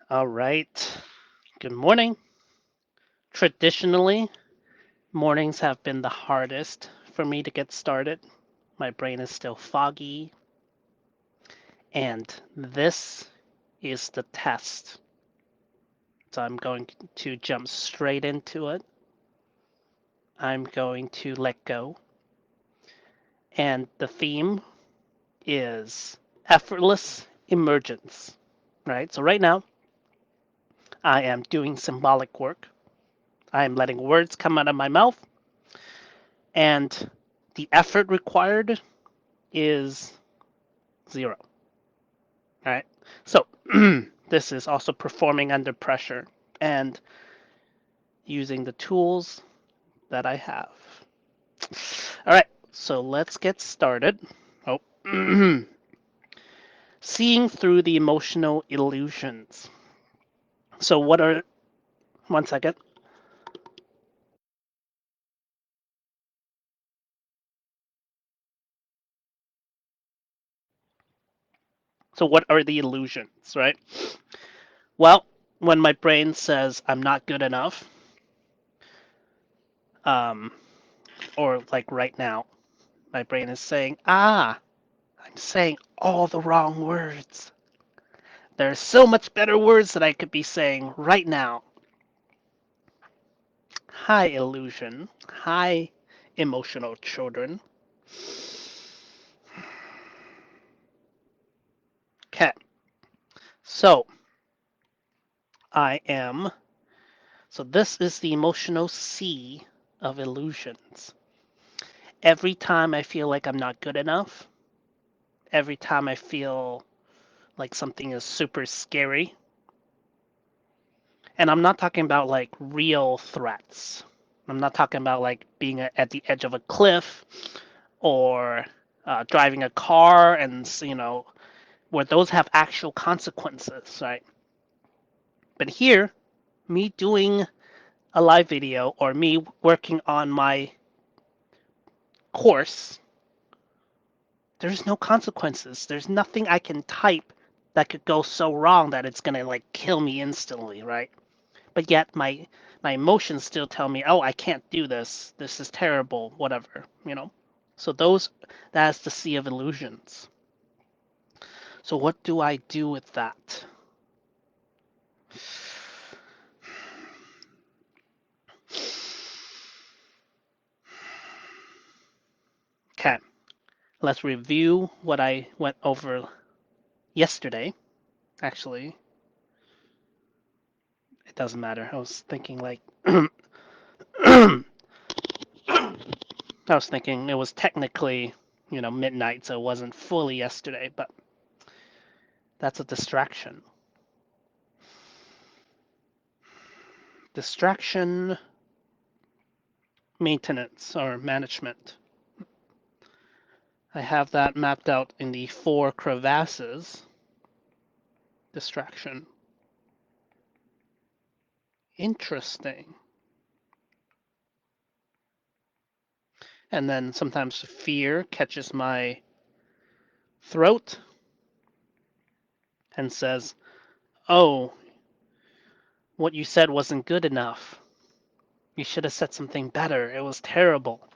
All right. Good morning. Traditionally, mornings have been the hardest for me to get started. My brain is still foggy, and this is the test. So I'm going to jump straight into it. I'm going to let go. And the theme is effortless emergence, right? So right now, I am doing symbolic work. I am letting words come out of my mouth, and the effort required is 0. All right. So this is also performing under pressure and using the tools that I have. All right. So let's get started. Oh, seeing through the emotional illusions. So what are, one second. So what are the illusions, right? Well, when my brain says I'm not good enough, um, or like right now, my brain is saying, I'm saying all the wrong words. There are so much better words that I could be saying right now. Hi, illusion. Hi, emotional children. Okay, so I am. So this is the emotional sea of illusions. Every time I feel like I'm not good enough, every time I feel like something is super scary, and I'm not talking about like real threats. I'm not talking about like being at the edge of a cliff or driving a car and where those have actual consequences, right? But here, me doing a live video or me working on my course, there's no consequences. There's nothing I can type that could go so wrong that it's gonna like kill me instantly, right? But yet my emotions still tell me, oh, I can't do this. This is terrible, whatever. So that's the sea of illusions. So what do I do with that? Okay, let's review what I went over yesterday. Actually, it doesn't matter. I was thinking like I was thinking it was technically, midnight, so it wasn't fully yesterday, but that's a distraction. Distraction maintenance or management. I have that mapped out in the 4 crevasses. Distraction. Interesting. And then sometimes fear catches my throat and says, oh, what you said wasn't good enough. You should have said something better. It was terrible.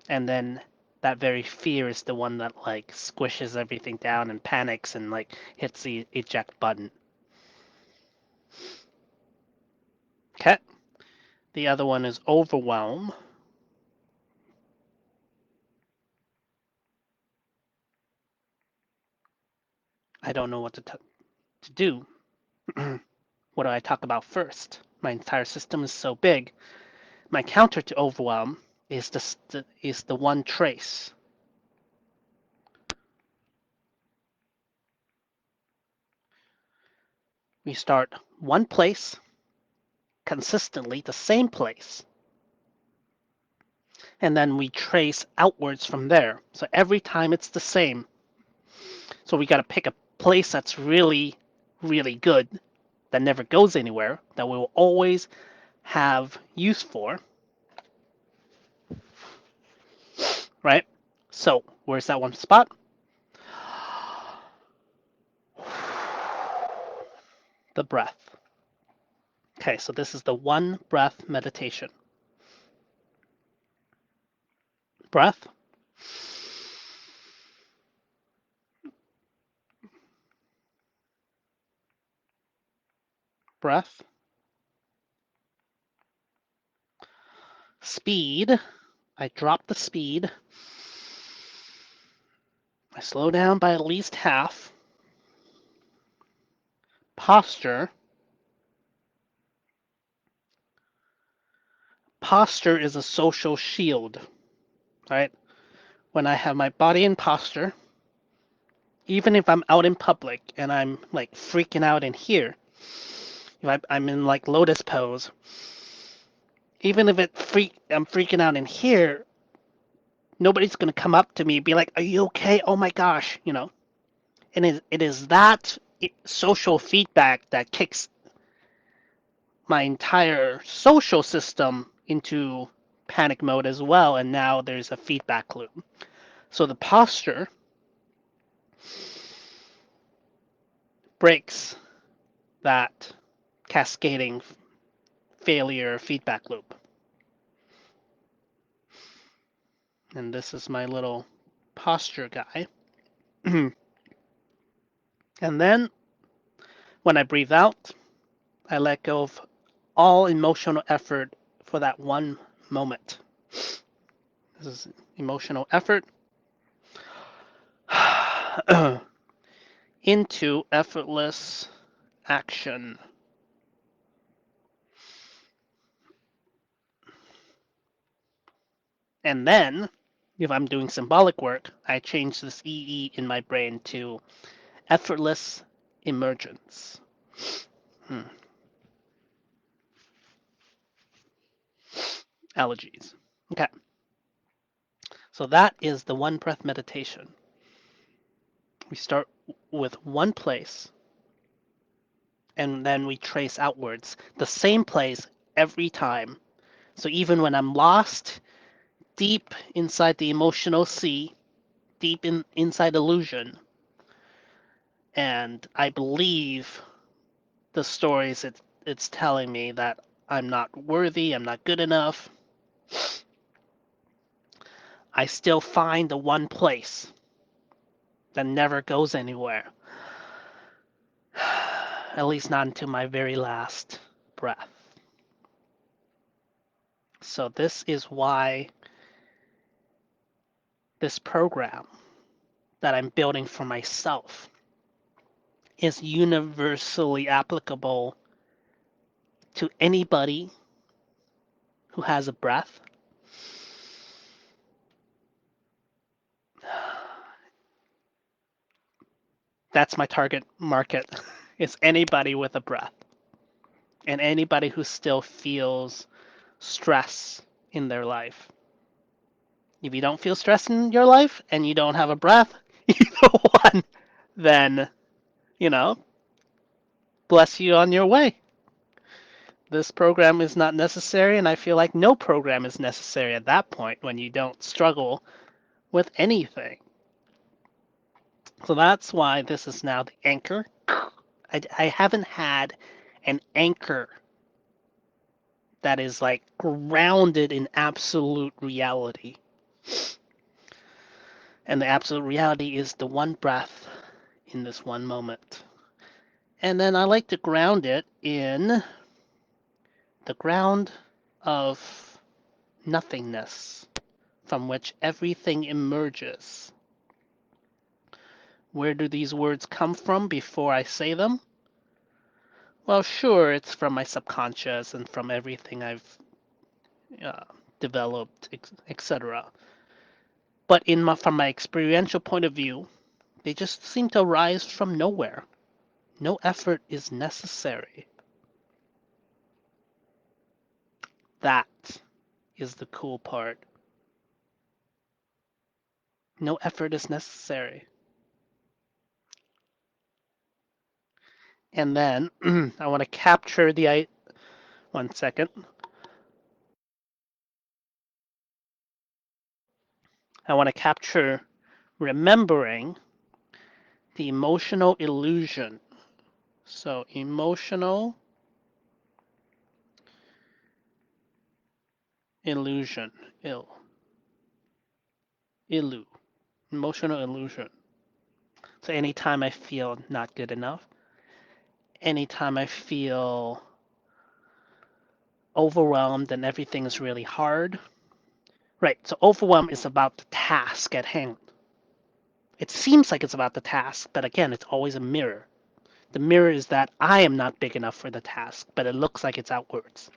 And then that very fear is the one that like squishes everything down and panics and like hits the eject button. Okay. The other one is overwhelm. I don't know what to do. What do I talk about first? My entire system is so big. My counter to overwhelm is the one trace. We start one place, consistently the same place, and then we trace outwards from there. So every time it's the same. So we got to pick a place that's really, really good, that never goes anywhere, that we will always have use for, right? So where's that one spot? the breath. Okay, so this is the one breath meditation. Breath. Breath. Speed. I drop the speed. I slow down by at least half. Posture. Posture is a social shield, right? When I have my body in posture, even if I'm out in public and I'm like freaking out in here, if I'm in like lotus pose, even if I'm freaking out in here, nobody's gonna come up to me and be like, "Are you okay? Oh my gosh," you know. And it is that social feedback that kicks my entire social system into panic mode as well, and now there's a feedback loop. So the posture breaks that cascading failure feedback loop. And this is my little posture guy. And then when I breathe out, I let go of all emotional effort for that one moment. This is emotional effort into effortless action. And then, if I'm doing symbolic work, I change this EE in my brain to effortless emergence. Hmm. Allergies. Okay, so that is the one breath meditation. We start with one place and then we trace outwards. The same place every time. So even when I'm lost deep inside the emotional sea, deep inside illusion, and I believe the stories it's telling me that I'm not worthy, I'm not good enough, I still find the one place that never goes anywhere. At least not until my very last breath. So this is why this program that I'm building for myself is universally applicable to anybody who has a breath. That's my target market. Is anybody with a breath and anybody who still feels stress in their life. If you don't feel stress in your life and you don't have a breath, either one, then, you know, bless you on your way. This program is not necessary, and I feel like no program is necessary at that point when you don't struggle with anything. So that's why this is now the anchor. I haven't had an anchor that is like grounded in absolute reality. And the absolute reality is the one breath in this one moment. And then I like to ground it in the ground of nothingness from which everything emerges. Where do these words come from before I say them? Well, sure, it's from my subconscious and from everything I've uh, developed, etc. But from my experiential point of view, they just seem to arise from nowhere. No effort is necessary. That is the cool part. No effort is necessary. And then I want to capture the 1 second. I want to capture remembering the emotional illusion So emotional illusion. Illu. Emotional illusion. So anytime I feel not good enough, anytime I feel overwhelmed and everything is really hard. Right, so overwhelm is about the task at hand. It seems like it's about the task, but again, it's always a mirror. The mirror is that I am not big enough for the task, but it looks like it's outwards.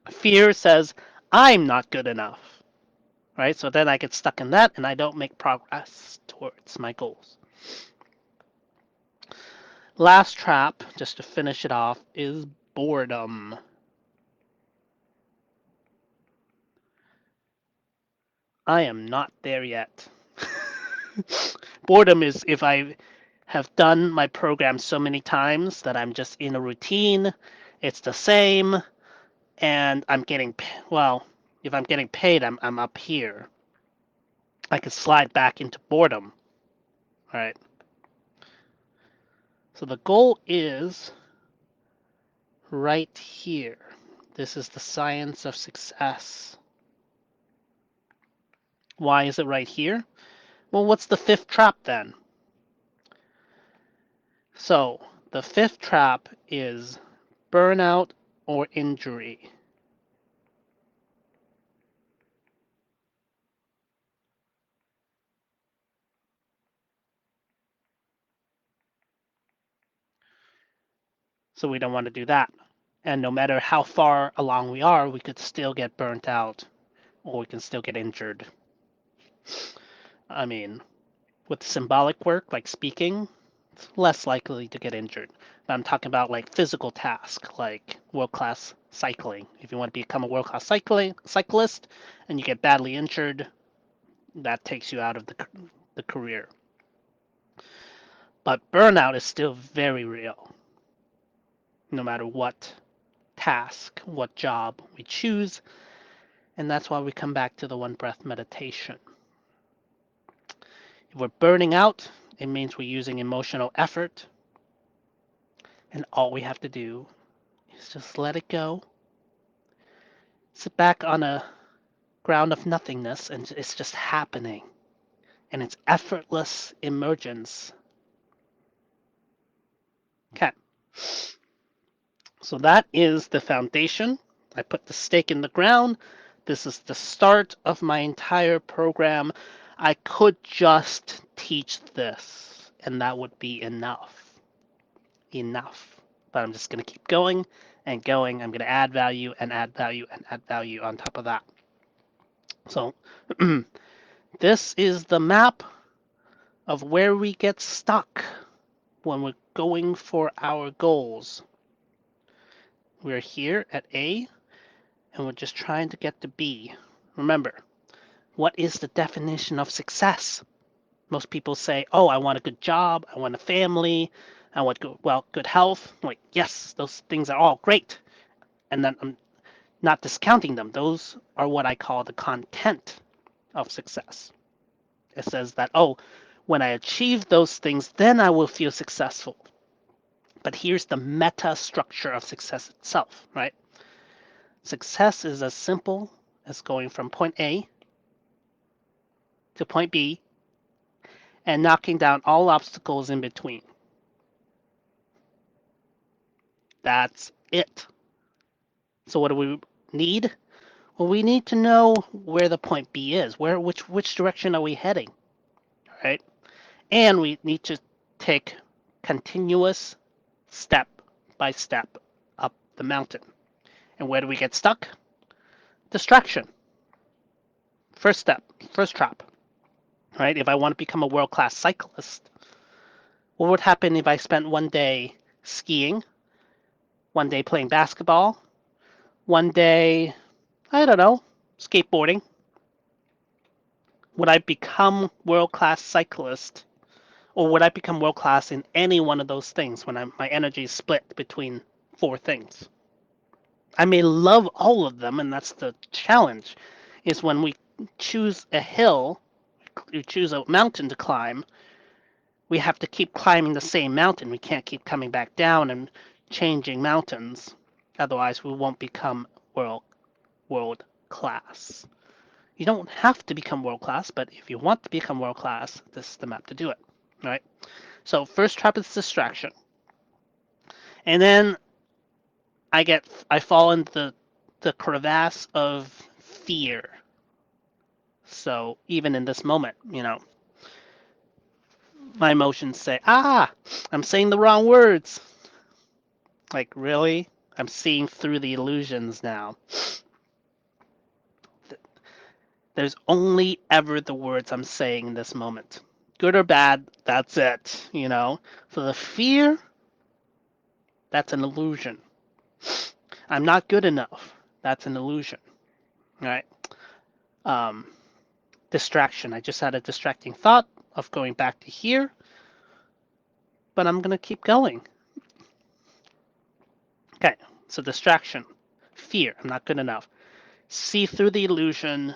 Fear says I'm not good enough, right? So then I get stuck in that and I don't make progress towards my goals. Last trap, just to finish it off, is boredom. I am not there yet. Boredom is if I have done my program so many times that I'm just in a routine, it's the same, and I'm getting, well, if I'm getting paid, I'm up here. I could slide back into boredom, right? So the goal is right here. This is the science of success. Why is it right here? Well, what's the fifth trap then? So the fifth trap is burnout or injury. So we don't want to do that. And no matter how far along we are, we could still get burnt out or we can still get injured. I mean, with symbolic work like speaking, it's less likely to get injured. But I'm talking about like physical tasks, like world-class cycling. If you want to become a world-class cyclist and you get badly injured, that takes you out of the career. But burnout is still very real, no matter what task, what job we choose. And that's why we come back to the one breath meditation. If we're burning out, it means we're using emotional effort. And all we have to do is just let it go. Sit back on a ground of nothingness and it's just happening. And it's effortless emergence. Okay. So that is the foundation. I put the stake in the ground. This is the start of my entire program. I could just teach this, and that would be enough. Enough. But I'm just going to keep going and going. I'm going to add value and add value and add value on top of that. So this is the map of where we get stuck when we're going for our goals. We're here at A, and we're just trying to get to B. Remember, what is the definition of success? Most people say, oh, I want a good job, I want a family, I want good health. Like, yes, those things are all great. And then I'm not discounting them. Those are what I call the content of success. It says that, oh, when I achieve those things, then I will feel successful. But here's the meta structure of success itself, right? Success is as simple as going from point A to point B and knocking down all obstacles in between. That's it. So what do we need? Well, we need to know where the point B is. Which direction are we heading? Right? And we need to take continuous step by step up the mountain. And where do we get stuck? Distraction. First step, first trap. Right? If I want to become a world-class cyclist, what would happen if I spent one day skiing, one day playing basketball, one day, I don't know, skateboarding? Would I become world-class cyclist, or would I become world-class in any one of those things when my energy is split between four things? I may love all of them, and that's the challenge, is when we choose a hill, we choose a mountain to climb, we have to keep climbing the same mountain. We can't keep coming back down and changing mountains. Otherwise, we won't become world class. You don't have to become world class, but if you want to become world class, this is the map to do it. Right? So first trap is distraction. And then I fall into the crevasse of fear. So even in this moment, my emotions say, I'm saying the wrong words. Like, really? I'm seeing through the illusions now. There's only ever the words I'm saying in this moment. Good or bad, that's it, So the fear, that's an illusion. I'm not good enough. That's an illusion, right? Um, Distraction. I just had a distracting thought of going back to here, but I'm going to keep going. Okay, so distraction. Fear. I'm not good enough. See through the illusion,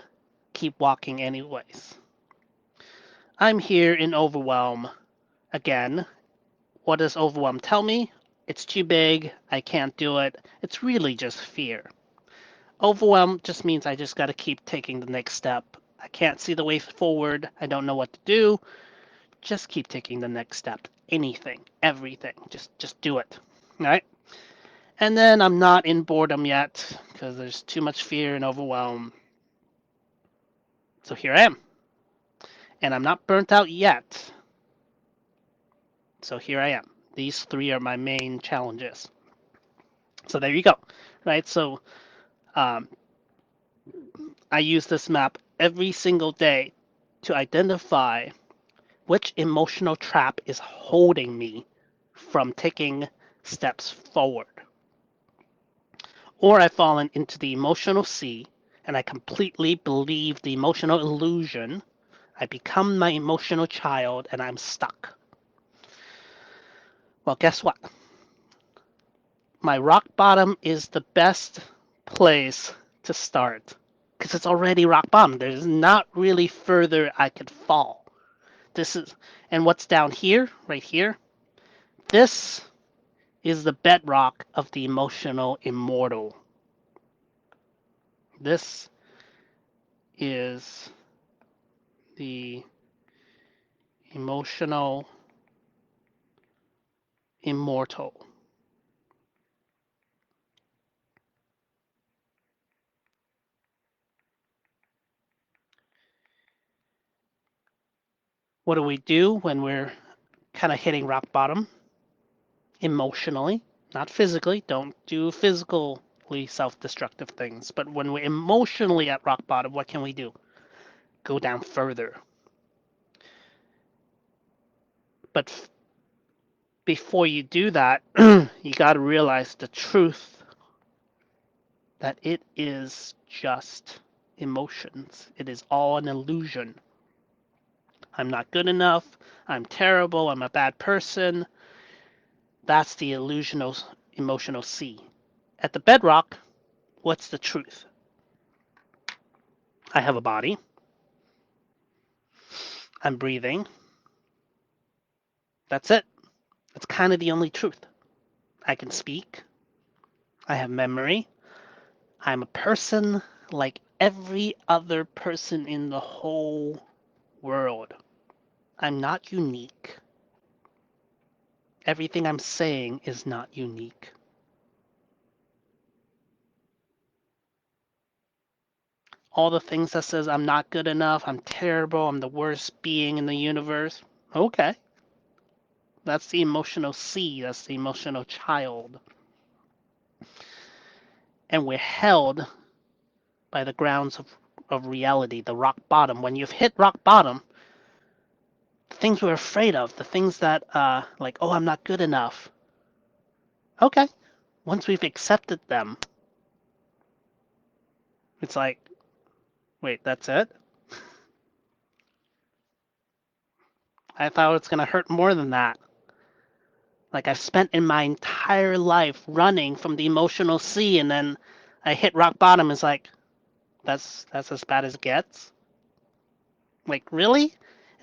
keep walking anyways. I'm here in Overwhelm again. What does Overwhelm tell me? It's too big. I can't do it. It's really just fear. Overwhelm just means I just got to keep taking the next step. I can't see the way forward. I don't know what to do. Just keep taking the next step. Anything, everything. Just do it. All right? And then I'm not in boredom yet because there's too much fear and overwhelm. So here I am. And I'm not burnt out yet. So here I am. These three are my main challenges. So there you go. Right? So I use this map every single day to identify which emotional trap is holding me from taking steps forward. Or I've fallen into the emotional sea and I completely believe the emotional illusion. I become my emotional child and I'm stuck. Well, guess what? My rock bottom is the best place to start because it's already rock bottom. There's not really further I could fall. And what's down here, right here? This is the bedrock of the emotional immortal. This is the emotional immortal. What do we do when we're kind of hitting rock bottom? Emotionally, not physically. Don't do physically self-destructive things. But when we're emotionally at rock bottom, what can we do? Go down further. But before you do that, you got to realize the truth that it is just emotions. It is all an illusion. I'm not good enough. I'm terrible. I'm a bad person. That's the illusional emotional sea. At the bedrock, what's the truth? I have a body. I'm breathing. That's it. That's kind of the only truth. I can speak. I have memory. I'm a person like every other person in the whole world. I'm not unique. Everything I'm saying is not unique. All the things that says I'm not good enough, I'm terrible, I'm the worst being in the universe. Okay. That's the emotional sea, that's the emotional child. And we're held by the grounds of reality, the rock bottom. When you've hit rock bottom, the things we're afraid of, the things that, like, oh, I'm not good enough. Okay. Once we've accepted them, it's like, wait, that's it? I thought it's going to hurt more than that. Like I've spent in my entire life running from the emotional sea, and then I hit rock bottom. It's like, that's as bad as it gets. Like, really?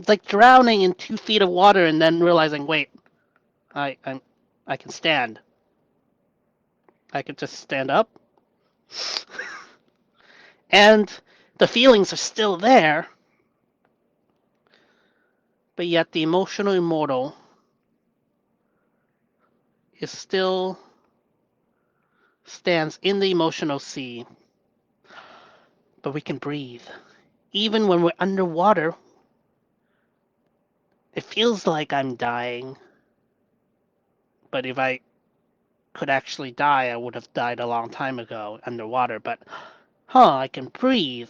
It's like drowning in 2 feet of water and then realizing, wait, I'm I can stand. I could just stand up. And the feelings are still there, but yet the emotional immortal is still stands in the emotional sea, but we can breathe. Even when we're underwater, it feels like I'm dying, but if I could actually die, I would have died a long time ago underwater. But, I can breathe.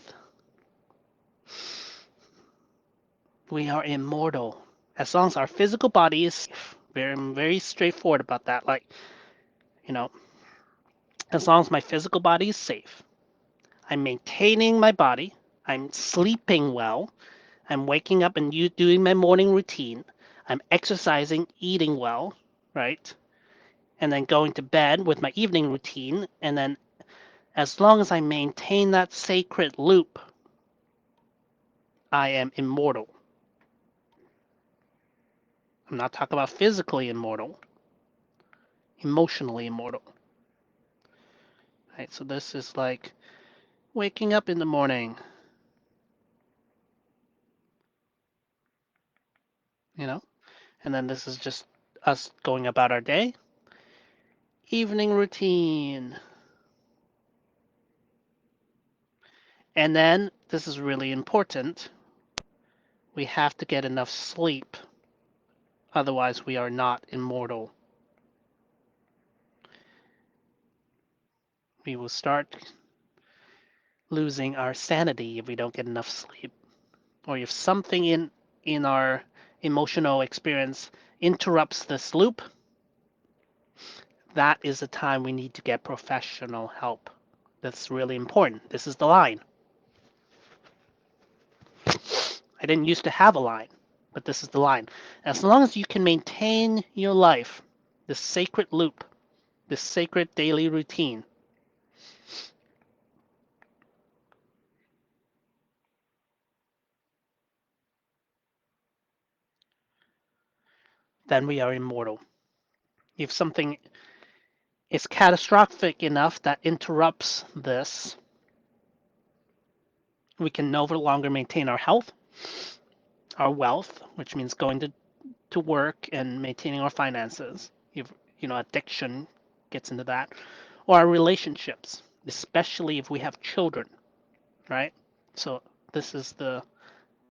We are immortal. As long as our physical body is safe. Very, very straightforward about that. Like, you know, as long as my physical body is safe, I'm maintaining my body, I'm sleeping well, I'm waking up and doing my morning routine, I'm exercising, eating well, right? And then going to bed with my evening routine. And then as long as I maintain that sacred loop, I am immortal. I'm not talking about physically immortal, emotionally immortal. Right? So this is like waking up in the morning, you know, and then this is just us going about our day. Evening routine. And then this is really important. We have to get enough sleep. Otherwise, we are not immortal. We will start losing our sanity if we don't get enough sleep. Or if something in our emotional experience interrupts this loop, that is the time we need to get professional help. That's really important. This is the line. I didn't used to have a line, but this is the line. As long as you can maintain your life, this sacred loop, this sacred daily routine, then we are immortal. If something is catastrophic enough that interrupts this, we can no longer maintain our health, our wealth, which means going to work and maintaining our finances. If addiction gets into that, or our relationships, especially if we have children, right? So this is the